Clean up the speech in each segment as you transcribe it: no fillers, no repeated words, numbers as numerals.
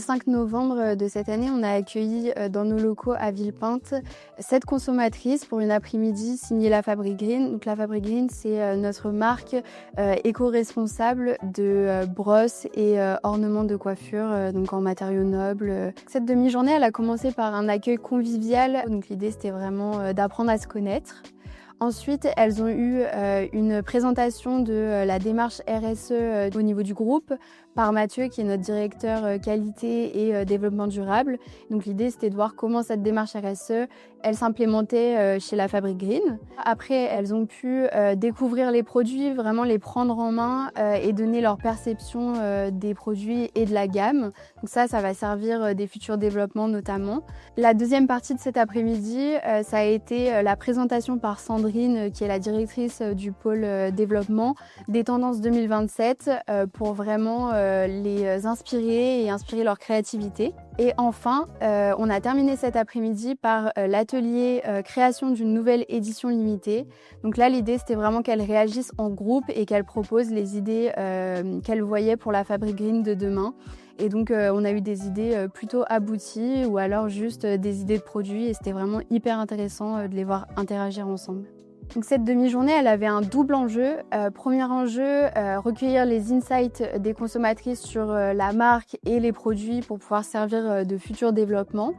5 novembre de cette année, on a accueilli dans nos locaux à Villepinte 7 consommatrices pour une après-midi signée La Fabrique Green. Donc La Fabrique Green, c'est notre marque éco-responsable de brosses et ornements de coiffure, donc en matériaux nobles. Cette demi-journée, elle a commencé par un accueil convivial. Donc l'idée, c'était vraiment d'apprendre à se connaître. Ensuite, elles ont eu une présentation de la démarche RSE au niveau du groupe par Mathieu, qui est notre directeur qualité et développement durable. Donc l'idée, c'était de voir comment cette démarche RSE, elle s'implémentait chez La Fabrique Green. Après, elles ont pu découvrir les produits, vraiment les prendre en main et donner leur perception des produits et de la gamme. Donc ça va servir des futurs développements notamment. La deuxième partie de cet après-midi, ça a été la présentation par Sandrine, qui est la directrice du pôle développement, des tendances 2027 pour vraiment les inspirer et inspirer leur créativité. Et enfin, on a terminé cet après-midi par l'atelier création d'une nouvelle édition limitée. Donc là, l'idée, c'était vraiment qu'elles réagissent en groupe et qu'elles proposent les idées qu'elles voyaient pour la Fabrique Green de demain. Et donc, on a eu des idées plutôt abouties ou alors juste des idées de produits. Et c'était vraiment hyper intéressant de les voir interagir ensemble. Donc cette demi-journée, elle avait un double enjeu. Premier enjeu, recueillir les insights des consommatrices sur la marque et les produits pour pouvoir servir de futurs développements.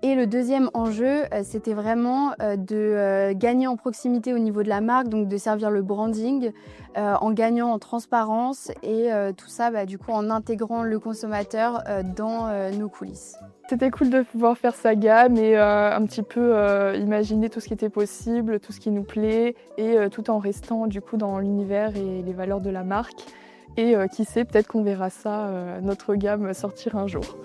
Et le deuxième enjeu, c'était vraiment de gagner en proximité au niveau de la marque, donc de servir le branding en gagnant en transparence et tout ça du coup en intégrant le consommateur dans nos coulisses. C'était cool de pouvoir faire sa gamme et un petit peu imaginer tout ce qui était possible, tout ce qui nous plaît et tout en restant du coup dans l'univers et les valeurs de la marque. Et qui sait, peut-être qu'on verra ça, notre gamme sortir un jour.